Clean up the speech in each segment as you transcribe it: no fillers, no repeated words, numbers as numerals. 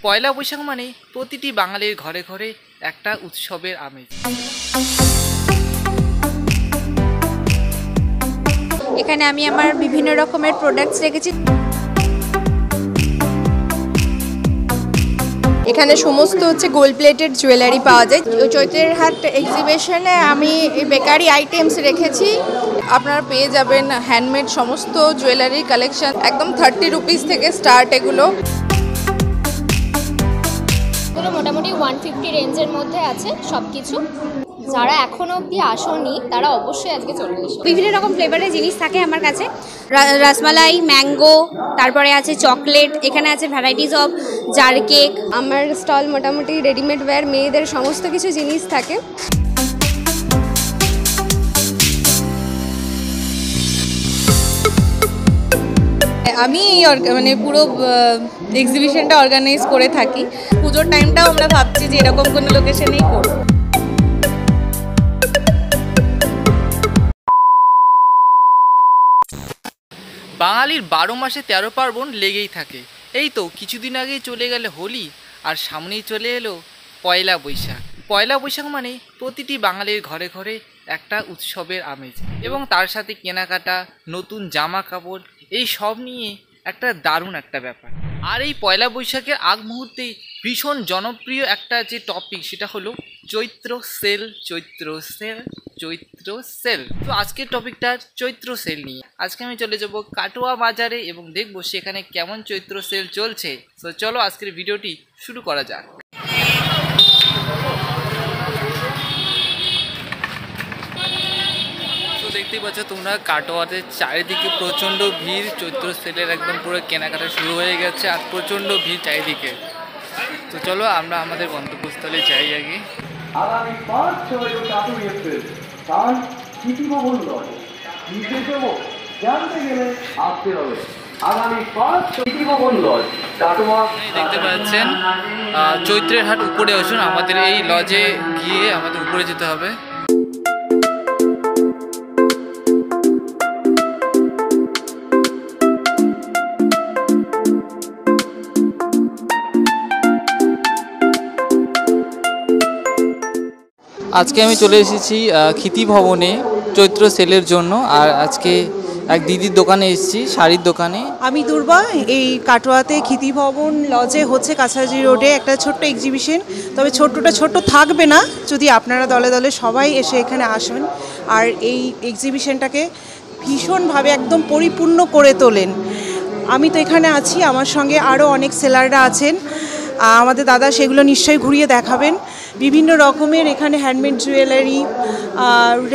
পয়লা বৈশাখ মানে প্রতিটি বাঙালির ঘরে ঘরে একটা উৎসবের আমেজ। এখানে আমি আমার বিভিন্ন রকমের প্রোডাক্টস রেখেছি। এখানে সমস্ত গোল্ড প্লেটেড জুয়েলারি পাওয়া যায়। চৈত্রের হাট এক্সিবিশনে আমি বেকারি আইটেমস রেখেছি। আপনারা পেয়ে যাবেন হ্যান্ডমেড সমস্ত জুয়েলারি কালেকশন, একদম 30 রুপিস থেকে স্টার্ট। এগুলো মোটামুটি 150 রেঞ্জের মধ্যে আছে সব কিছু। যারা এখনো অবধি আসেনি তারা অবশ্যই আজকে চলে এসো। বিভিন্ন রকম ফ্লেভারের জিনিস থাকে আমার কাছে, রসমালাই, ম্যাঙ্গো, তারপরে আছে চকলেট, এখানে আছে ভ্যারাইটিস অফ জার কেক। আমার স্টল মোটামুটি রেডিমেড ওয়্যার, মেয়েদের সমস্ত কিছু জিনিস থাকে। আমি মানে পুরো এক্সিবিশনটা অর্গানাইজ করে থাকি। পুজোর টাইমটাও আমরা ভাবছি যে এরকম কোনো লোকেশনেই করব। বাঙালির 12 মাসে 13 পার্বণ লেগেই থাকে। এই তো কিছুদিন আগেই চলে গেল হোলি, আর সামনেই চলে এলো পয়লা বৈশাখ। পয়লা বৈশাখ মানে প্রতিটি বাঙালির ঘরে ঘরে একটা উৎসবের আমেজ, এবং তার সাথে কেনাকাটা, নতুন জামা কাপড়, এই সব নিয়ে একটা দারুণ একটা ব্যাপার। আর এই পয়লা বৈশাখের আগ মুহূর্তেই ভীষণ জনপ্রিয় একটা যে টপিক, সেটা হলো চৈত্র সেল। চৈত্র সেল, চৈত্র সেল। তো আজকের টপিকটা চৈত্র সেল নিয়ে। আজকে আমি চলে যাব কাটোয়া বাজারে এবং দেখব সেখানে কেমন চৈত্র সেল চলছে। তো চলো আজকের ভিডিওটি শুরু করা যাক। দেখতেই পাচ্ছ তোমরা, কাটোয়াতে চারিদিকে প্রচণ্ড ভিড়। চৈত্র সেলের একদম পুরো কেনাকাটা শুরু হয়ে গেছে, আর প্রচণ্ড ভিড় চারিদিকে। তো চলো আমরা আমাদের গন্তব্যস্থলে যাই আগে। আগামী 5-6 এপ্রিল তার স্মৃতিভবন লজ নির্দেশ দেব, জানতে গেলে আসতে হবে। আগামী 5 স্মৃতিভবন লজ কাটোয়া। দেখতে পাচ্ছেন চৈত্রের হাট উপরে আসুন, আমাদের এই লজে গিয়ে আমাদের উপরে যেতে হবে। আজকে আমি চলে এসেছি ক্ষিতি ভবনে চৈত্র সেলের জন্য। আর আজকে এক দিদির দোকানে এসেছি, শাড়ির দোকানে। আমি দুর্বা, এই কাটোয়াতে ক্ষিতি ভবন লজে হচ্ছে কাছাকাছি রোডে একটা ছোট্ট এক্সিবিশন। তবে ছোট্টটা ছোট্ট থাকবে না যদি আপনারা দলে দলে সবাই এসে এখানে আসেন আর এই এক্সিবিশনটাকে ভীষণভাবে একদম পরিপূর্ণ করে তোলেন। আমি তো এখানে আছি, আমার সঙ্গে আরও অনেক সেলাররা আছেন, আমাদের দাদা সেগুলো নিশ্চয়ই ঘুরিয়ে দেখাবেন। বিভিন্ন রকমের এখানে হ্যান্ডমেড জুয়েলারি,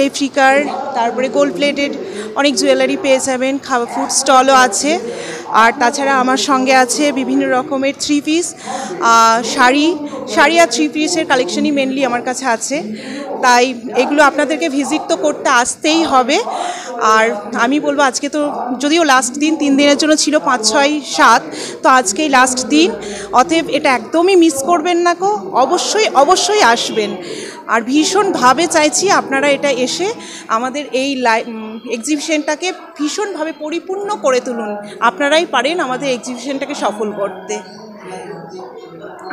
রেপ্লিকার, তারপরে গোল্ড প্লেটেড অনেক জুয়েলারি পেয়ে যাবেন। খাবার ফুড স্টলও আছে। আর তাছাড়া আমার সঙ্গে আছে বিভিন্ন রকমের 3 পিস শাড়ি আর 3 পিসের কালেকশনই মেনলি আমার কাছে আছে। তাই এগুলো আপনাদেরকে ভিজিট তো করতে আসতেই হবে। আর আমি বলবো আজকে তো যদিও লাস্ট দিন, 3 দিনের জন্য ছিল, 5, 6, 7, তো আজকেই লাস্ট দিন। অতএব এটা একদমই মিস করবেন না গো, অবশ্যই আসবেন। আর ভীষণভাবে চাইছি আপনারা এটা এসে আমাদের এই এক্সিবিশনটাকে ভীষণভাবে পরিপূর্ণ করে তুলুন। আপনারাই পারেন আমাদের এক্সিবিশনটাকে সফল করতে।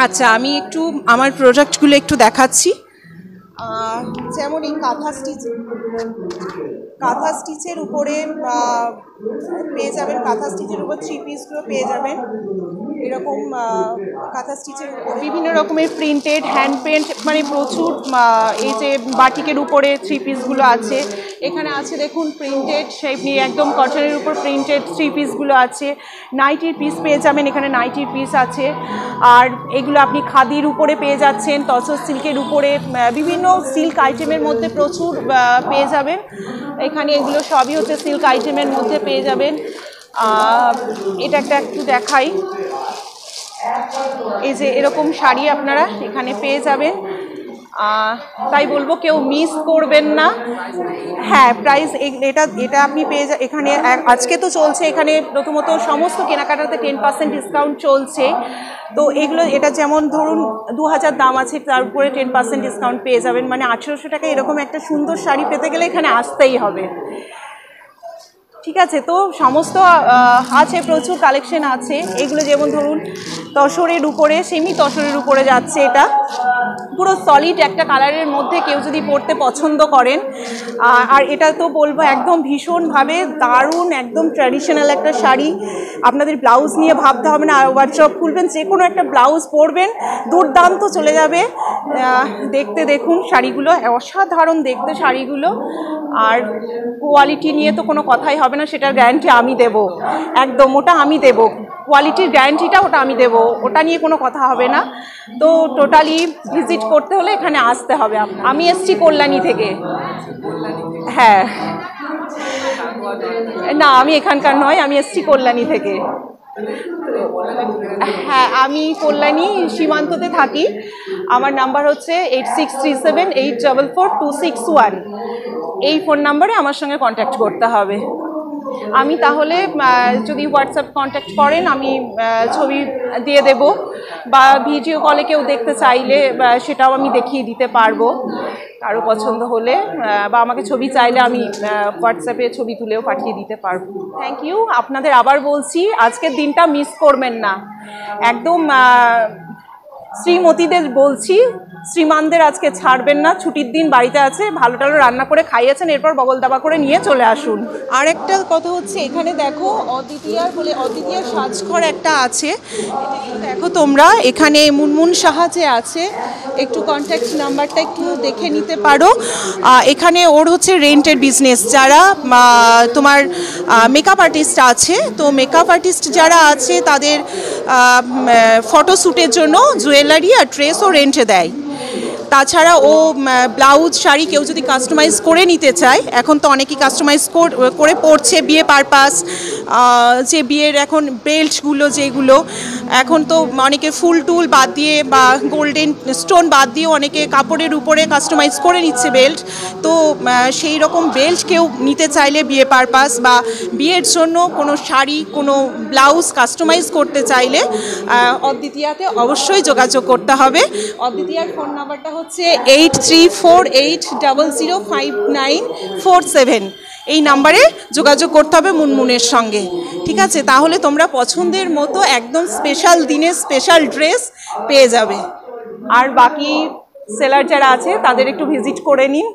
আচ্ছা, আমি একটু আমার প্রোডাক্টগুলো একটু দেখাচ্ছি। যেমন এই কাঁথা স্টিচের উপরে পেয়ে যাবেন, কাঁথা স্টিচের উপর 3 পিসগুলো পেয়ে যাবেন। এরকম কাঁথা স্টিচের উপর বিভিন্ন রকমের প্রিন্টেড, হ্যান্ড পেন্ট, মানে প্রচুর এই যে বাটিকের উপরে 3 পিসগুলো আছে। এখানে আছে দেখুন প্রিন্টেড, সেই একদম কটনের উপর প্রিন্টেড 3 পিসগুলো আছে। নাইটির পিস পেয়ে যাবেন, এখানে নাইটির পিস আছে। আর এগুলো আপনি খাদির উপরে পেয়ে যাচ্ছেন, তসর সিল্কের উপরে, বিভিন্ন সিল্ক আইটেমের মধ্যে প্রচুর পেয়ে যাবেন। এখানে এগুলো সবই হচ্ছে সিল্ক আইটেমের মধ্যে পেয়ে যাবেন। এটা একটু দেখাই, এই যে এরকম শাড়ি আপনারা এখানে পেয়ে যাবেন। তাই বলবো কেউ মিস করবেন না। হ্যাঁ, প্রাইস এটা আপনি পেয়ে এখানে আজকে তো চলছে, এখানে প্রথমত সমস্ত কেনাকাটাতে 10% ডিসকাউন্ট চলছে। তো এটা যেমন ধরুন 2000 দাম আছে, তার উপরে 10% ডিসকাউন্ট পেয়ে যাবেন, মানে 1800 টাকা। এরকম একটা সুন্দর শাড়ি পেতে গেলে এখানে আসতেই হবে। ঠিক আছে, তো সমস্ত আছে, প্রচুর কালেকশন আছে। এগুলো যেমন ধরুন তসরের উপরে, সেমি তসরের উপরে যাচ্ছে, এটা পুরো সলিড একটা কালারের মধ্যে কেউ যদি পরতে পছন্দ করেন, আর এটা তো বলবো একদম ভীষণভাবে দারুণ, একদম ট্র্যাডিশনাল একটা শাড়ি। আপনাদের ব্লাউজ নিয়ে ভাবতে হবে না, ওয়ার্কশপ খুলবেন, যে কোনো একটা ব্লাউজ পরবেন, দুর্দান্ত চলে যাবে। দেখতে দেখুন শাড়িগুলো, অসাধারণ দেখতে শাড়িগুলো। আর কোয়ালিটি নিয়ে তো কোনো কথাই হবে না, সেটার গ্যারান্টি আমি দেব, একদম ওটা আমি দেব, কোয়ালিটির গ্যারান্টিটা ওটা আমি দেব, ওটা নিয়ে কোনো কথা হবে না। তো টোটালি ভিজিট করতে হলে এখানে আসতে হবে। আমি এসছি কল্যাণী থেকে। হ্যাঁ, না আমি এখানকার নয়, আমি এসছি কল্যাণী থেকে। হ্যাঁ, আমি কল্যাণী সীমান্ততে থাকি। আমার নাম্বার হচ্ছে 8637844261। এই ফোন নাম্বারে আমার সঙ্গে কন্ট্যাক্ট করতে হবে। আমি তাহলে যদি হোয়াটসঅ্যাপ কন্ট্যাক্ট করেন আমি ছবি দিয়ে দেব, বা ভিডিও কলে কেউ দেখতে চাইলে সেটাও আমি দেখিয়ে দিতে পারবো কারো পছন্দ হলে, বা আমাকে ছবি চাইলে আমি হোয়াটসঅ্যাপে ছবি তুলেও পাঠিয়ে দিতে পারবো। Thank you. আপনাদের আবার বলছি, আজকের দিনটা মিস করবেন না একদম। শ্রীমতীদের বলছি, শ্রীমানদের আজকে ছাড়বেন না, ছুটির দিন বাড়িতে আছে, ভালো টালো রান্না করে খাইয়েছেন, এরপর বগল দাবা করে নিয়ে চলে আসুন। আর একটা কথা হচ্ছে, এখানে দেখো অদ্বিতীয়ার বলে, অদ্বিতীয়ার সাজঘর একটা আছে, দেখো তোমরা, এখানে মুনমুন সাহায্যে আছে, একটু কন্ট্যাক্ট নাম্বারটা একটু দেখে নিতে পারো। এখানে ওর হচ্ছে রেন্টের বিজনেস, যারা তোমার মেকআপ আর্টিস্ট আছে, তো মেকআপ আর্টিস্ট যারা আছে তাদের ফটোশ্যুটের জন্য জুয়েলারি আর ড্রেসও রেন্টে দেয়। তাছাড়া ও ব্লাউজ শাড়ি কেউ যদি কাস্টমাইজ করে নিতে চায়, এখন তো অনেকেই কাস্টমাইজ করে পরছে বিয়ে পারপাস, যে বিয়ের এখন বেল্টগুলো যেগুলো, এখন তো অনেকে ফুল টুল বাদ দিয়ে বা গোল্ডেন স্টোন বাদ দিয়ে অনেকে কাপড়ের উপরে কাস্টমাইজ করে নিচ্ছে বেল্ট। তো সেই রকম বেল্ট কেউ নিতে চাইলে বিয়ে পারপাস বা বিয়ের জন্য কোনো শাড়ি, কোনো ব্লাউজ কাস্টমাইজ করতে চাইলে অদ্বিতীয়াতে অবশ্যই যোগাযোগ করতে হবে। অদ্বিতীয়ার ফোন নাম্বারটা হচ্ছে 8348005947। এই নাম্বারে যোগাযোগ করতে হবে মুনমুনের সঙ্গে, ঠিক আছে? তাহলে তোমরা পছন্দের মতো একদম স্পেশাল দিনে স্পেশাল ড্রেস পেয়ে যাবে। আর বাকি সেলার যারা আছে তাদের একটু ভিজিট করে নিন।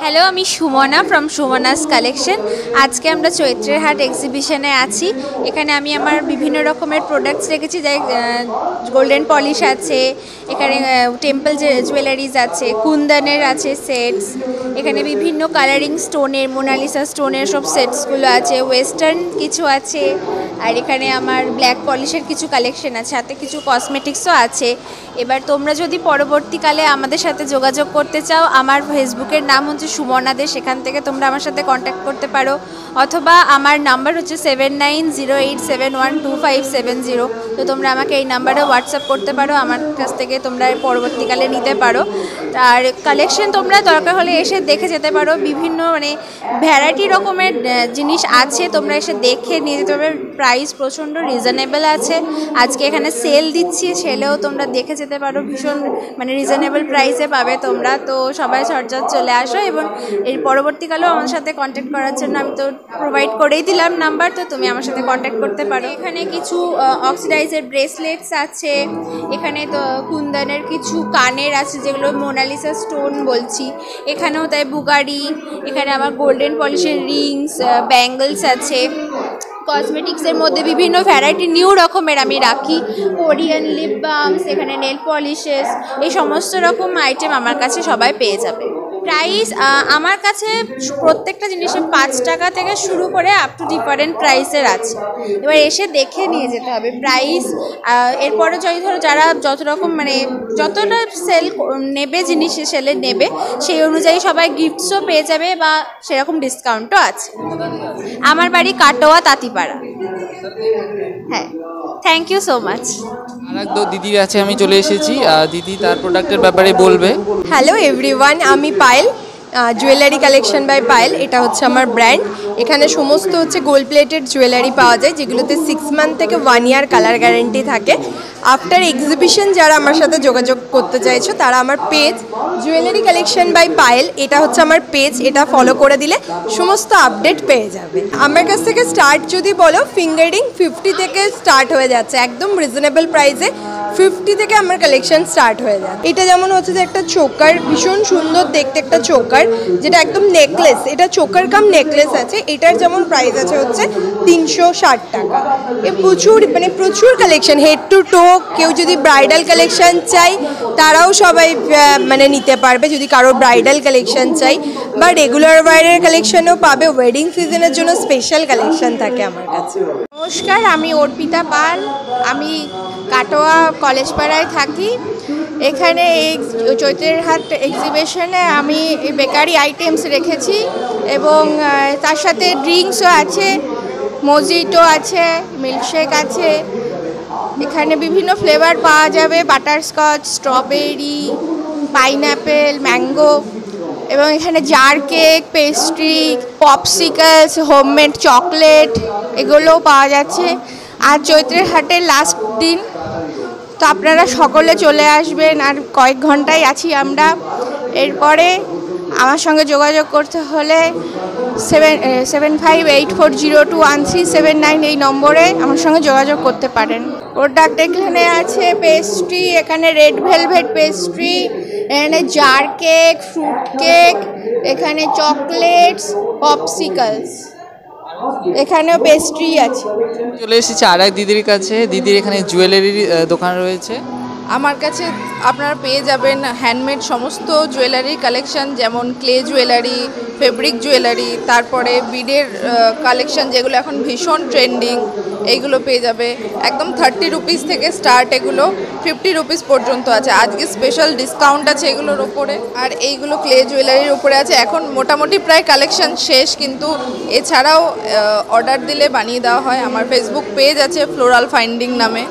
হ্যালো, আমি সুমনা ফ্রম সুমনাস কালেকশন। আজকে আমরা চৈত্রের হাট এক্সিবিশনে আছি। এখানে আমি আমার বিভিন্ন রকমের প্রোডাক্টস রেখেছি, যাই গোল্ডেন পলিশ আছে, এখানে টেম্পল জুয়েলারিজ আছে, কুন্দনের আছে সেটস, এখানে বিভিন্ন কালারিং স্টোনের, মোনালিসা স্টোনের সব সেটসগুলো আছে, ওয়েস্টার্ন কিছু আছে, আর এখানে আমার ব্ল্যাক পলিশের কিছু কালেকশন আছে, সাথে কিছু কসমেটিক্সও আছে। এবার তোমরা যদি পরবর্তীকালে আমাদের সাথে যোগাযোগ করতে চাও, আমার ফেসবুকের নাম হচ্ছে সুমনা দে, সেখান থেকে তোমরা আমার সাথে কন্ট্যাক্ট করতে পারো, অথবা আমার নাম্বার হচ্ছে 7908712570। তো তোমরা আমাকে এই নাম্বারে হোয়াটসঅ্যাপ করতে পারো, আমার কাছ থেকে তোমরা পরবর্তীকালে নিতে পারো। আর কালেকশন তোমরা দরকার হলে এসে দেখে যেতে পারো, বিভিন্ন মানে ভ্যারাইটি রকমের জিনিস আছে, তোমরা এসে দেখে নিয়ে যেতে পারবে। প্রাইস প্রচণ্ড রিজনেবল আছে, আজকে এখানে সেল দিচ্ছি, সেলেও তোমরা দেখে যেতে পারো, ভীষণ মানে রিজনেবল প্রাইসে পাবে তোমরা। তো সবাই ঝটঝট চলে আসো, এবং এর পরবর্তীকালেও আমার সাথে কন্ট্যাক্ট করার জন্য আমি তো প্রোভাইড করেই দিলাম নাম্বার, তো তুমি আমার সাথে কন্ট্যাক্ট করতে পারো। এখানে কিছু অক্সিডাইজের ব্রেসলেটস আছে, এখানে তো কুন্দনের কিছু কানের আছে যেগুলো মোনালিসা স্টোন বলছি, এখানেও তাই বুগারি, এখানে আমার গোল্ডেন পলিশের রিংস, ব্যাঙ্গলস আছে। কসমেটিক্সের মধ্যে বিভিন্ন ভ্যারাইটি নিউ রকমের আমি রাখি, কোরিয়ান লিপ বামস, এখানে নেল পলিশেস, এই সমস্ত রকম আইটেম আমার কাছে সবাই পেয়ে যাবে। প্রাইস আমার কাছে প্রত্যেকটা জিনিসের 5 টাকা থেকে শুরু করে আপ টু ডিফারেন্ট প্রাইসের আছে, এবার এসে দেখে নিয়ে যেতে হবে প্রাইস। এরপরে যদি ধরো যারা যত রকম মানে যতটা সেল নেবে, জিনিস সেলে নেবে, সেই অনুযায়ী সবাই গিফটসও পেয়ে যাবে বা সেরকম ডিসকাউন্টও আছে। আমার বাড়ি কাটোয়া তাঁতিপাড়া। হ্যাঁ, থ্যাংক ইউ সো মাচ। আর এক দিদির আছে, আমি চলে এসেছি, দিদি তার প্রোডাক্টের ব্যাপারে বলবে। হ্যালো এভরিওয়ান, আমি Payel. Jewellery collection by Payel, এটা হচ্ছে আমার ব্র্যান্ড। এখানে সমস্ত হচ্ছে গোল্ড প্লেটেড জুয়েলারি পাওয়া যায়, যেগুলোতে 6 মান্থ থেকে 1 ইয়ার কালার গ্যারেন্টি থাকে। আফটার এক্সিবিশন যারা আমার সাথে যোগাযোগ করতে চাইছো তারা আমার page jewellery collection by Payel, এটা হচ্ছে আমার পেজ, এটা ফলো করে দিলে সমস্ত আপডেট পেয়ে যাবে। আমার কাছ থেকে স্টার্ট যদি বলো, ফিঙ্গারিং 50 থেকে স্টার্ট হয়ে যাচ্ছে, একদম রিজনেবল প্রাইসে 50 থেকে আমার কালেকশন স্টার্ট হয়ে যায়। এটা যেমন হচ্ছে যে একটা চোকার, ভীষণ সুন্দর দেখতে একটা চোকার, যেটা একদম নেকলেস, এটা চোকার কাম নেকলেস আছে। এটার যেমন প্রাইস আছে হচ্ছে 360 টাকা। প্রচুর কালেকশন, হেড টু টো। কেউ যদি ব্রাইডাল কালেকশন চাই তারাও সবাই নিতে পারবে, যদি কারো ব্রাইডাল কালেকশন চাই, বা রেগুলার ওয়্যারের কালেকশনও পাবে। ওয়েডিং সিজনের জন্য স্পেশাল কালেকশন থাকে আমার কাছে। নমস্কার, আমি অর্পিতা পাল, আমি কাটোয়া কলেজপাড়ায় থাকি। এখানে এই চৈত্রের হাট এক্সিবিশনে আমি বেকারি আইটেমস রেখেছি, এবং তার সাথে ড্রিঙ্কসও আছে, মজিটো আছে, মিল্কশেক আছে। এখানে বিভিন্ন ফ্লেভার পাওয়া যাবে, বাটারস্কচ, স্ট্রবেরি, পাইনঅ্যাপেল, ম্যাঙ্গো, এবং এখানে jar cake, pastry, popsicles, homemade chocolate, এগুলোও পাওয়া যাচ্ছে। আর চৈত্রের হাটের লাস্ট দিন, তো আপনারা সকলে চলে আসবেন, আর কয়েক ঘন্টায় আছি আমরা। এরপরে আমার সঙ্গে যোগাযোগ করতে হলে 7584021379 এই নম্বরে আমার সঙ্গে যোগাযোগ করতে পারেন। প্রোডাক্ট এখানে আছে পেস্ট্রি, এখানে রেড ভেলভেট পেস্ট্রি, এখানে জার কেক, ফ্রুট কেক, এখানে চকলেটস, পপসিকলস, এখানেও পেস্ট্রি আছে। চলে এসেছি আর এক দিদির কাছে। দিদির এখানে জুয়েলারির দোকান রয়েছে। আমার কাছে আপনারা পেয়ে যাবেন হ্যান্ডমেড সমস্ত জুয়েলারির কালেকশন, যেমন ক্লে জুয়েলারি, ফেব্রিক জুয়েলারি, তারপরে বিডের কালেকশন, যেগুলো এখন ভীষণ ট্রেন্ডিং, এইগুলো পেয়ে যাবে। একদম 30 রুপিস থেকে স্টার্ট, এগুলো 50 রুপিস পর্যন্ত আছে। আজকে স্পেশাল ডিসকাউন্ট আছে এগুলোর ওপরে। আর এইগুলো ক্লে জুয়েলারির উপরে আছে। এখন মোটামুটি প্রায় কালেকশন শেষ, কিন্তু এছাড়াও অর্ডার দিলে বানিয়ে দেওয়া হয়। আমার ফেসবুক পেজ আছে ফ্লোরাল ফাইন্ডিং নামে,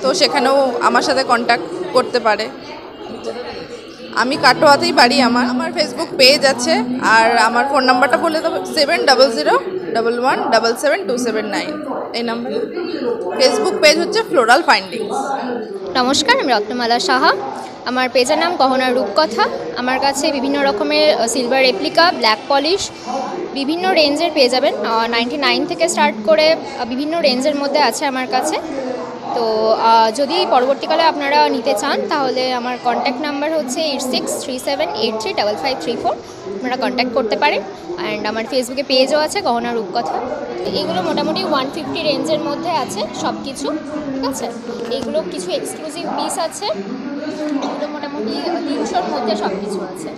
তো সেখানেও আমার সাথে কন্ট্যাক্ট করতে পারে। আমি কাটোয়াতেই বাড়ি। আমার ফেসবুক পেজ আছে, আর আমার ফোন নাম্বারটা বলে দেবো 700111772779, এই নাম্বারে। ফেসবুক পেজ হচ্ছে ফ্লোরাল ফাইন্ডিংস। নমস্কার, আমি রত্নমালা সাহা। আমার পেজের নাম গহনার রূপকথা। আমার কাছে বিভিন্ন রকমের সিলভার রেপ্লিকা, ব্ল্যাক পলিশ, বিভিন্ন রেঞ্জের পেয়ে যাবেন। 99 থেকে স্টার্ট করে বিভিন্ন রেঞ্জের মধ্যে আছে আমার কাছে। তো যদি পরবর্তীকালে আপনারা নিতে চান, তাহলে আমার কন্ট্যাক্ট নাম্বার হচ্ছে 8637835534। আপনারা কন্ট্যাক্ট করতে পারেন। অ্যান্ড আমার ফেসবুকে পেজও আছে গহনার রূপকথা। এগুলো মোটামুটি 150 রেঞ্জের মধ্যে আছে সব কিছু, ঠিক আছে। এগুলো কিছু এক্সক্লুসিভ পিস আছে, এগুলো মোটামুটি 300-র মধ্যে সব কিছু আছে।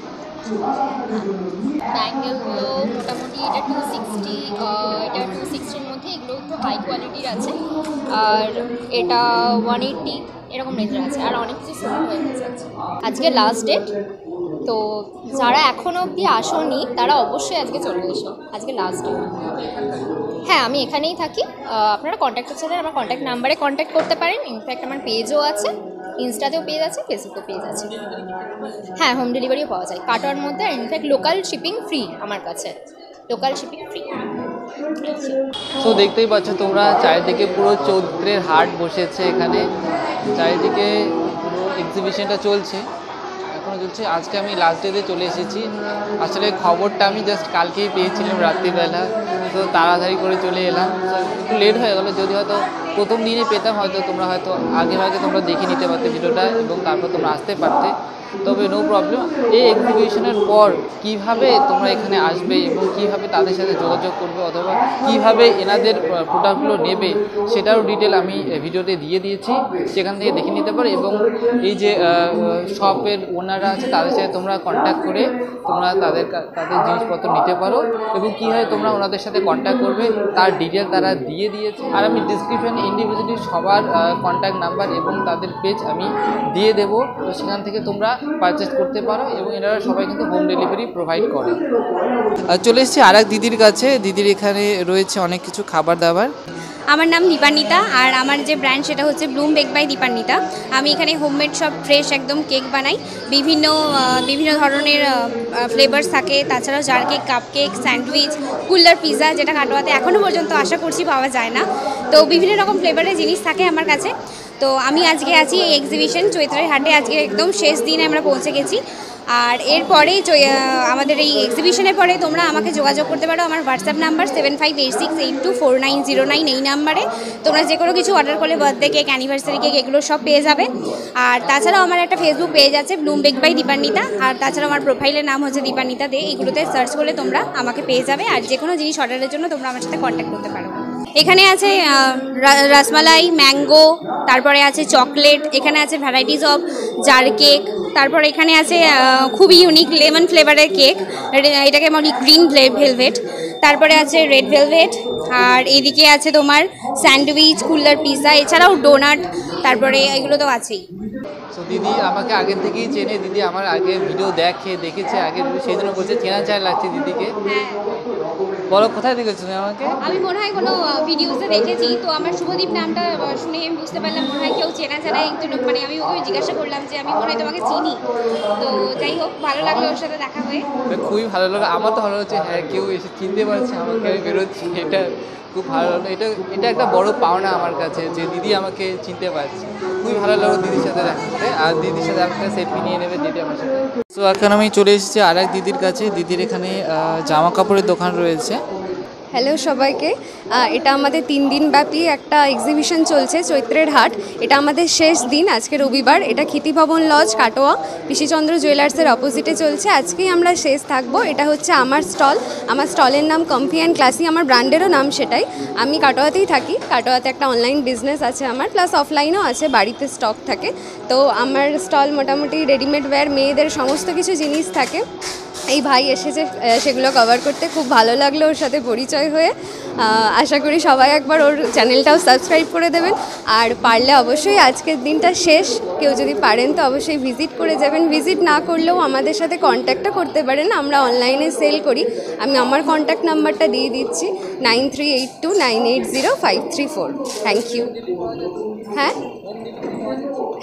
ব্যাঙ্গেলগুলো মোটামুটি এটা 260, এটা 260-র মধ্যে, এগুলো একটু হাই কোয়ালিটির আছে। আর এটা 180 এরকম রেঞ্জের আছে। আর অনেক কিছু সোল্ড হয়ে গেছে। আজকে লাস্ট ডেট, তো যারা এখনও অবধি আসোনি তারা অবশ্যই আজকে চলে এসো, আজকে লাস্ট ডেট। হ্যাঁ, আমি এখানেই থাকি। আপনারা কন্ট্যাক্ট করতে চাইলে আমার কন্ট্যাক্ট নাম্বারে কন্ট্যাক্ট করতে পারেন। ইনফ্যাক্ট আমার পেজও আছে, ইনস্টাতেও পেজ আছে, ফেসবুকেও পেজ আছে। হ্যাঁ, হোম ডেলিভারিও পাওয়া যায় কাটোয়ার মধ্যে। আর ইনফ্যাক্ট লোকাল শিপিং ফ্রি আমার কাছে, লোকাল শিপিং ফ্রি। তো দেখতেই পাচ্ছ তোমরা, চারিদিকে পুরো চৈত্রের হাট বসেছে এখানে। চারিদিকে পুরো এক্সিবিশনটা চলছে, এখনও চলছে। আজকে আমি লাস্ট ডেতে চলে এসেছি। আসলে খবরটা আমি জাস্ট কালকেই পেয়েছিলাম রাত্রিবেলা, তো তাড়াতাড়ি করে চলে এলাম। একটু লেট হয়ে গেলো, যদি হয়তো প্রথম দিনে পেতাম হয়তো তোমরা হয়তো আগে তোমরা দেখে নিতে পারতে ভিডিওটা, এবং তারপর তোমরা আসতে পারতে। তবে নো প্রবলেম, এই এক্সিবিশনের পর কিভাবে তোমরা এখানে আসবে এবং কিভাবে তাদের সাথে যোগাযোগ করবে, অথবা কিভাবে এনাদের প্রোডাক্টগুলো নেবে, সেটারও ডিটেল আমি ভিডিওতে দিয়ে দিয়েছি, সেখান থেকে দেখে নিতে পারো। এবং এই যে শপের ওনাররা আছে তাদের সাথে তোমরা কন্ট্যাক্ট করে তোমরা তাদের জিনিসপত্র নিতে পারো। এবং কীভাবে তোমরা ওনাদের সাথে কন্ট্যাক্ট করবে তার ডিটেল তারা দিয়ে দিয়েছে। আর আমি ডিসক্রিপশানে ইন্ডিভিজুয়ালি সবার কন্ট্যাক্ট নাম্বার এবং তাদের পেজ আমি দিয়ে দেবো, তো সেখান থেকে তোমরা পারচেস করতে পারো, এবং এনারা সবাই কিন্তু হোম ডেলিভারি প্রোভাইড করে। আর চলে এসেছি আর এক দিদির কাছে। দিদির এখানে রয়েছে অনেক কিছু খাবার দাবার। আমার নাম দীপান্বিতা, আর আমার যে ব্র্যান্ড সেটা হচ্ছে ব্লুম বেক বাই দীপান্বিতা। আমি এখানে হোমমেড সব ফ্রেশ একদম কেক বানাই, বিভিন্ন ধরনের ফ্লেভার্স থাকে। তাছাড়াও jar cake, cup cake, sandwich, cooler pizza, যেটা কাটোয়াতে এখনও পর্যন্ত আশা করছি পাওয়া যায় না। তো বিভিন্ন রকম ফ্লেভারের জিনিস থাকে আমার কাছে। তো আমি আজকে আছি এই এক্সিবিশন চৈত্রের হাটে, আজকে একদম শেষ দিনে আমরা পৌঁছে গেছি। আর এরপরেই আমাদের এই এক্সিবিশনের পরে তোমরা আমাকে যোগাযোগ করতে পারো। আমার হোয়াটসঅ্যাপ নাম্বার 7586824909, এই নাম্বারে তোমরা যে কোনো কিছু অর্ডার করলে বার্থডে কেক, অ্যানিভার্সারি কেক, এগুলো সব পেয়ে যাবে। আর তাছাড়াও আমার একটা ফেসবুক পেজ আছে ব্লুম বেক বাই দীপান্বিতা, আর তাছাড়াও আমার প্রোফাইলের নাম হচ্ছে দীপান্বিতা দে। এইগুলোতে সার্চ করলে তোমরা আমাকে পেয়ে যাবে, আর যে কোনো জিনিস অর্ডারের জন্য তোমরা আমার সাথে কন্ট্যাক্ট করতে পারো। এখানে আছে রসমালাই, ম্যাঙ্গো, তারপরে আছে চকলেট, এখানে আছে ভ্যারাইটিস অফ জার কেক, তারপরে এখানে আছে খুবই ইউনিক লেমন ফ্লেভারের কেক, এটাকে বলি গ্রিন ভেলভেট, তারপরে আছে রেড ভেলভেট, আর এদিকে আছে তোমার স্যান্ডউইচ, কুলার পিৎজা, এছাড়াও ডোনাট, তারপরে এগুলো তো আছেই। তো দিদি আমাকে আগের থেকেই চেনে, দিদি আমার আগে ভিডিও দেখেছে আগে, সেই জন্য বলছে চেনা চায় লাগছে দিদিকে। হ্যাঁ, বলো কোথায় দেখেছো তুমি আমাকে? আমি মনে হয় কোনো ভিডিওসে দেখেছি, তো আমার শুভদীপ নামটা শুনে আমি বুঝতে পারলাম মনে হয় কেউ চেনা জানা একজন, মানে আমি ওকে জিজ্ঞাসা করলাম যে আমি মনে হয় তোমাকে চিনি। তো যাই হোক, ভালো লাগলো ওর সাথে দেখা হয়ে। খুবই ভালো লাগলো, আমার তো ভালো হচ্ছে, হ্যাঁ কেউ এসে চিনতে পারছে আমাকে, আমি বেরোচ্ছি, এটা খুব ভালো লাগলো। এটা একটা বড় পাওনা আমার কাছে যে দিদি আমাকে চিনতে পারছে। খুবই ভালো লাগলো দিদির সাথে দেখা করে, আর দিদির সাথে একটা সেলফি নিয়ে নেবে দিদি আমার সাথে। তো এখন আমি চলে এসেছি আর এক দিদির কাছে। দিদির এখানে জামা কাপড়ের দোকান রয়েছে। হ্যালো সবাইকে, এটা আমাদের 3 দিন ব্যাপী একটা এক্সিবিশন চলছে চৈত্রের হাট। এটা আমাদের শেষ দিন, আজকে রবিবার। এটা ক্ষিতিভবন লজ, কাটোয়া, পিসিচন্দ্র জুয়েলার্সের অপোজিটে চলছে। আজকেই আমরা শেষ থাকবো। এটা হচ্ছে আমার স্টল। আমার স্টলের নাম কমফি অ্যান্ড ক্লাসি, আমার ব্র্যান্ডেরও নাম সেটাই। আমি কাটোয়াতেই থাকি। কাটোয়াতে একটা অনলাইন বিজনেস আছে আমার, প্লাস অফলাইনও আছে, বাড়িতে স্টক থাকে। তো আমার স্টল মোটামুটি রেডিমেড ওয়্যার, মেয়েদের সমস্ত কিছু জিনিস থাকে। এই ভাই এসেছে সেগুলো কভার করতে, খুব ভালো লাগলো ওর সাথে পরিচয় হয়ে। আশা করি সবাই একবার ওর চ্যানেলটাও সাবস্ক্রাইব করে দেবেন, আর পারলে অবশ্যই আজকের দিনটা শেষ, কেউ যদি পারেন তো অবশ্যই ভিজিট করে যাবেন। ভিজিট না করলেও আমাদের সাথে কন্ট্যাক্টও করতে পারেন, আমরা অনলাইনে সেল করি। আমি আমার কন্ট্যাক্ট নাম্বারটা দিয়ে দিচ্ছি 9382980534। Thank you.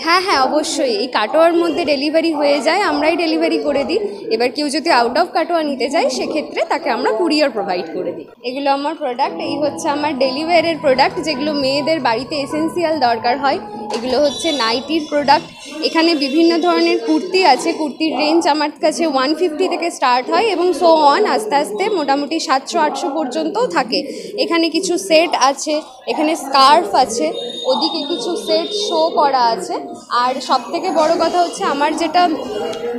হ্যাঁ অবশ্যই, এই কাটোয়ার মধ্যে ডেলিভারি হয়ে যায়, আমরাই ডেলিভারি করে দিই। এবার কেউ যদি আউট অফ কাটোয়া নিতে যায় সেক্ষেত্রে তাকে আমরা কুরিয়ার প্রোভাইড করে দিই। এগুলো আমার প্রোডাক্ট, এই হচ্ছে আমার ডেলিভারের প্রোডাক্ট, যেগুলো মেয়েদের বাড়িতে এসেন্সিয়াল দরকার হয়। এগুলো হচ্ছে নাইটির প্রোডাক্ট। এখানে বিভিন্ন ধরনের কুর্তি আছে, কুর্তির রেঞ্জ আমার কাছে 150 থেকে স্টার্ট হয় এবং সো অন, আস্তে আস্তে মোটামুটি 700-800 পর্যন্তও থাকে। এখানে কিছু সেট আছে, এখানে স্কার্ফ আছে, ওদিকে কিছু সেট শো করা আছে। আর সবথেকে বড় কথা হচ্ছে আমার যেটা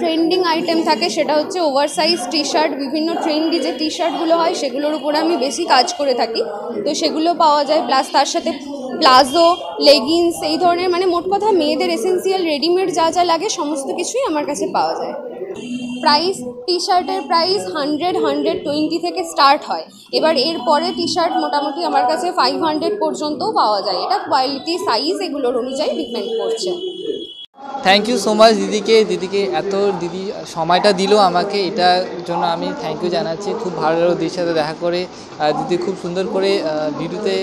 ট্রেন্ডিং আইটেম থাকে সেটা হচ্ছে ওভারসাইজ টি শার্ট। বিভিন্ন ট্রেন্ডি যে টি শার্টগুলো হয় সেগুলোর উপরে আমি বেশি কাজ করে থাকি, তো সেগুলো পাওয়া যায়। প্লাস তার সাথে প্লাজো, লেগিংস, এই ধরনের, মানে মোট কথা মেয়েদের এসেন্সিয়াল রেডিমেড যা যা লাগে সমস্ত কিছুই আমার কাছে পাওয়া যায়। প্রাইস, টি শার্টের প্রাইস 100-120 থেকে স্টার্ট হয়। এবার এরপরে টি শার্ট মোটামুটি আমার কাছে 500 পর্যন্তও পাওয়া যায়। এটা কোয়ালিটি, সাইজ এগুলোর অনুযায়ী ডিপেন্ড করছে। থ্যাংক ইউ সো মাচ দিদিকে এত দিদি সময়টা দিল আমাকে, এটার জন্য আমি থ্যাংক ইউ জানাচ্ছি। খুব ভালো লাগলো দিদির সাথে দেখা করে, দিদি খুব সুন্দর করে ভিডিওতে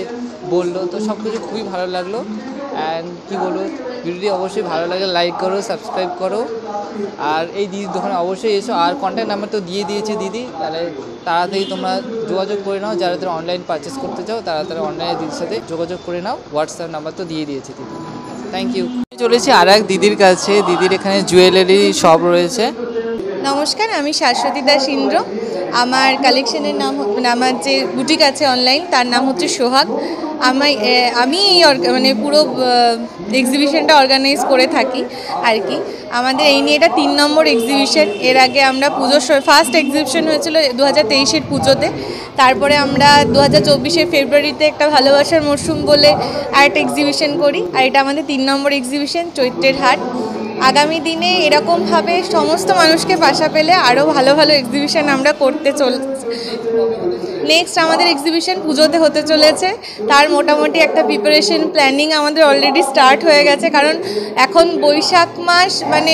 বললো, তো সব কিছু খুবই ভালো লাগলো। অ্যান্ড কী বলবো, ভিডিওটি অবশ্যই ভালো লাগে, লাইক করো, সাবস্ক্রাইব করো, আর এই দিদির দোকানে অবশ্যই এসো। আর কন্ট্যাক্ট নাম্বার তো দিয়ে দিয়েছে দিদি, তাহলে তাড়াতাড়ি তোমরা যোগাযোগ করে নাও। যারা তারা অনলাইন পারচেস করতে চাও তারা অনলাইনে দিদির সাথে যোগাযোগ করে নাও। হোয়াটসঅ্যাপ নাম্বার তো দিয়ে দিয়েছে দিদি। Thank you. চলেছি আর এক দিদির কাছে। দিদির এখানে জুয়েলারি শপ রয়েছে। নমস্কার, আমি শাশ্বতী দাস ইন্দ্র। আমার কালেকশনের নাম, আমার যে বুটিক আছে অনলাইন, তার নাম হচ্ছে সোহাগ। আমি মানে পুরো এক্সিবিশনটা অর্গানাইজ করে থাকি আর কি। আমাদের এই নিয়ে এটা 3 নম্বর এক্সিবিশন। এর আগে আমরা পুজোর ফার্স্ট এক্সিবিশন হয়েছিল 2023-এর পুজোতে। তারপরে আমরা 2024-এর ফেব্রুয়ারিতে একটা ভালোবাসার মরশুম বলে আরেকটা এক্সিবিশন করি, আর এটা আমাদের 3 নম্বর এক্সিবিশন চৈত্রের হাট। আগামী দিনে এরকমভাবে সমস্ত মানুষকে পাশা পেলে আরও ভালো ভালো এক্সিবিশন আমরা করতে নেক্সট আমাদের এক্সিবিশন পুজোতে হতে চলেছে, তার মোটামুটি একটা প্রিপারেশন প্ল্যানিং আমাদের অলরেডি স্টার্ট হয়ে গেছে। কারণ এখন বৈশাখ মাস মানে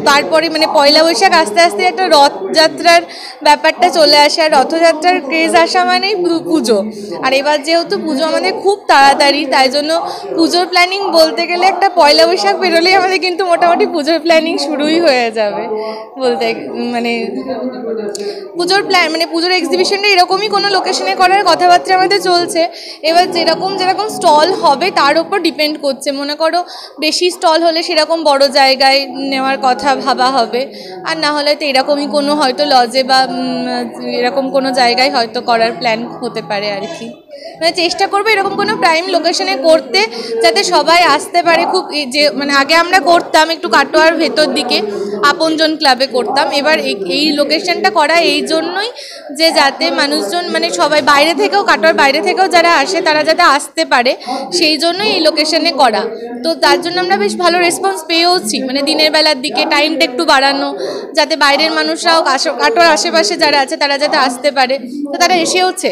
তারপরে মানে পয়লা বৈশাখ আস্তে আস্তে একটা রথযাত্রার ব্যাপারটা চলে আসে, আর রথযাত্রার ক্রেজ আসা মানেই পুজো। আর এবার যেহেতু পুজো আমাদের খুব তাড়াতাড়ি, তাই জন্য পুজোর প্ল্যানিং বলতে গেলে একটা পয়লা বৈশাখ বেরোলেই আমাদের কিন্তু মোটামুটি পুজোর প্ল্যানিং শুরুই হয়ে যাবে বলতে মানে পুজোর মানে পুজোর এক্সিবিশনটা এরকমই কোনো লোকেশনে করার কথাবার্তা আমাদের চলছে। এবার যেরকম স্টল হবে তার উপর ডিপেন্ড করছে। মনে করো বেশি স্টল হলে সেরকম বড় জায়গায় নেওয়ার কথা ভাবা হবে, আর না হলে তো এরকমই কোনো হয়তো লজে বা এরকম কোনো জায়গায় হয়তো করার প্ল্যান হতে পারে আর কি। মানে চেষ্টা করবো এরকম কোনো প্রাইম লোকেশনে করতে, যাতে সবাই আসতে পারে। খুব যে মানে আগে আমরা করতাম একটু কাটোয়ার ভেতর দিকে আপনজন ক্লাবে করতাম, এবার এই লোকেশনটা করা এই জন্যই যে যাতে মানুষজন মানে সবাই বাইরে থেকেও কাটোয়ার বাইরে থেকেও যারা আসে তারা যাতে আসতে পারে, সেই জন্যই এই লোকেশনে করা। তো তার জন্য আমরা বেশ ভালো রেসপন্স পেয়েওছি, মানে দিনের বেলার দিকে টাইমটা একটু বাড়ানো, যাতে বাইরের মানুষরাও কাটোয়ার আশেপাশে যারা আছে তারা যাতে আসতে পারে, তো তারা এসেওছে।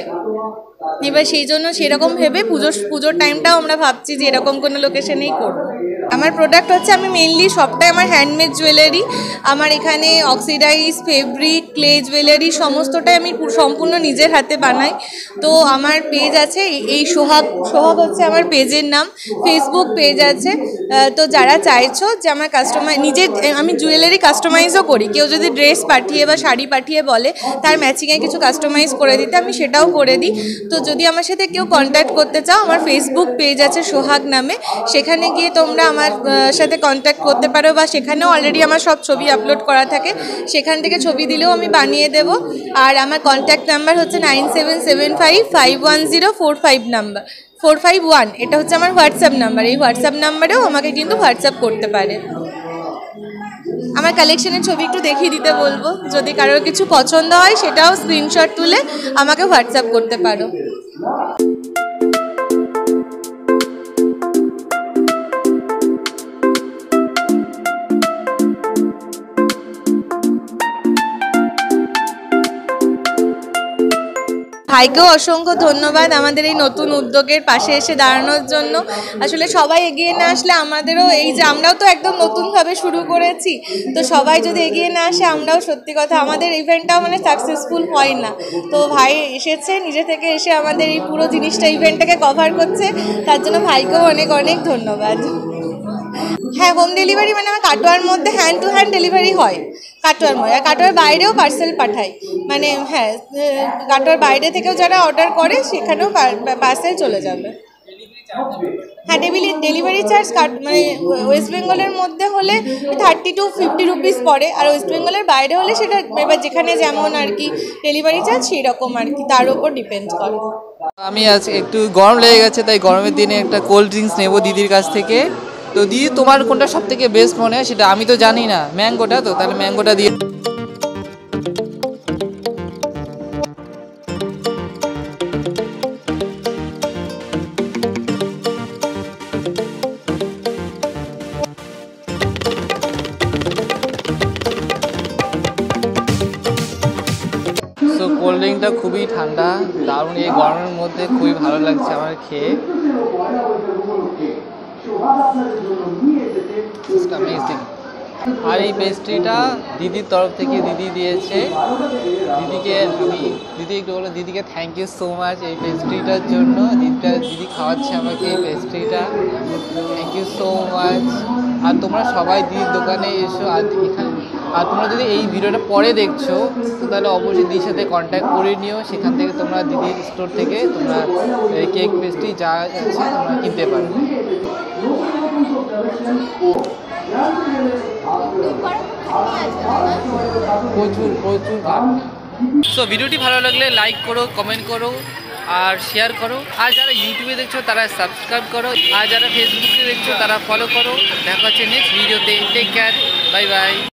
এবার সেই জন্য সেরকম ভেবে পুজোর টাইমটাও আমরা ভাবছি যে এরকম কোনো লোকেশনেই করবো। আমার প্রোডাক্ট হচ্ছে আমি মেনলি সবটাই আমার হ্যান্ডমেড জুয়েলারি। আমার এখানে অক্সিডাইজ, ফেব্রিক, ক্লে জুয়েলারি সমস্তটাই আমি সম্পূর্ণ নিজের হাতে বানাই। তো আমার পেজ আছে এই সোহাগ হচ্ছে আমার পেজের নাম, ফেসবুক পেজ আছে। তো যারা চাইছো যে আমার আমি জুয়েলারি কাস্টমাইজও করি, কেউ যদি ড্রেস পাঠিয়ে বা শাড়ি পাঠিয়ে বলে তার ম্যাচিংয়ে কিছু কাস্টমাইজ করে দিতে, আমি সেটাও করে দিই। তো যদি আমার সাথে কেউ কন্ট্যাক্ট করতে চাও, আমার ফেসবুক পেজ আছে সোহাগ নামে, সেখানে গিয়ে তোমরা আমার সাথে কন্ট্যাক্ট করতে পারো, বা সেখানেও অলরেডি আমার সব ছবি আপলোড করা থাকে, সেখান থেকে ছবি দিলেও আমি বানিয়ে দেব। আর আমার কন্ট্যাক্ট নাম্বার হচ্ছে 9775510451 নাম্বার 451, এটা হচ্ছে আমার হোয়াটসঅ্যাপ নাম্বার। এই হোয়াটসঅ্যাপ নাম্বারেও আমাকে কিন্তু হোয়াটসঅ্যাপ করতে পারে। আমার কালেকশনের ছবি একটু দেখিয়ে দিতে বলবো, যদি কারোর কিছু পছন্দ হয় সেটাও স্ক্রিনশট তুলে আমাকে হোয়াটসঅ্যাপ করতে পারো। ভাইকেও অসংখ্য ধন্যবাদ আমাদের এই নতুন উদ্যোগের পাশে এসে দাঁড়ানোর জন্য। আসলে সবাই এগিয়ে না আসলে আমাদেরও এই যে আমরাও তো একদম নতুনভাবে শুরু করেছি, তো সবাই যদি এগিয়ে না আসে আমরাও সত্যি কথা আমাদের ইভেন্টটাও মানে সাকসেসফুল হয় না। তো ভাই এসেছে নিজে থেকে এসে আমাদের এই পুরো জিনিসটা ইভেন্টটাকে কভার করছে, তার জন্য ভাইকেও অনেক অনেক ধন্যবাদ। হ্যাঁ, হোম ডেলিভারি মানে আমার কাটোয়ার মধ্যে হ্যান্ড টু হ্যান্ড ডেলিভারি হয় কাটোয়ার মধ্যে, আর কাটোয়ার বাইরেও পার্সেল পাঠাই। মানে হ্যাঁ, কাটোয়ার বাইরে থেকেও যারা অর্ডার করে সেখানেও পার্সেল চলে যাবে। হ্যাঁ, ডেলিভারি চার্জ মানে ওয়েস্ট বেঙ্গলের মধ্যে হলে 30 to 50 রুপিস পড়ে, আর ওয়েস্ট বেঙ্গলের বাইরে হলে সেটা এবার যেখানে যেমন আর কি ডেলিভারি চার্জ সেই রকম আর কি, তার উপর ডিপেন্ড করে। আমি আজ একটু গরম লেগে গেছে, তাই গরমের দিনে একটা কোল্ড ড্রিঙ্কস নেবো দিদির কাছ থেকে। তো দিদি তোমার কোনটা সব থেকে বেস্ট মনে হয় সেটা আমি তো জানি না, ম্যাঙ্গোটা, তো তাহলে ম্যাঙ্গোটা দিয়ে। কোল্ড ড্রিঙ্কটা খুবই ঠান্ডা, দারুণ, এই গরমের মধ্যে খুবই ভালো লাগছে আমার খেয়ে। আর এই পেস্ট্রিটা দিদির তরফ থেকে দিদি দিয়েছে, দিদিকে থ্যাংক ইউ সো মাচ এই পেস্ট্রিটার জন্য। দিদি খাওয়াচ্ছে আমাকে এই পেস্ট্রিটা, থ্যাংক ইউ সো মাচ। আর তোমরা সবাই দিদির দোকানে এসো, আর তোমরা যদি এই ভিডিওটা পরে দেখছো তো তাহলে অবশ্যই দিদির সাথে কন্ট্যাক্ট করে নিও, সেখান থেকে তোমরা দিদির স্টোর থেকে তোমরা কেক পেস্ট্রি যা আছে তোমরা কিনতে পারো। প্রচুর সো ভিডিওটি ভালো লাগলে লাইক করো, কমেন্ট করো আর শেয়ার করো। আর যারা ইউটিউবে দেখছো তারা সাবস্ক্রাইব করো, আর যারা ফেসবুকে দেখছো তারা ফলো করো। দেখা হচ্ছে নেক্সট ভিডিওতে। Take care, bye by.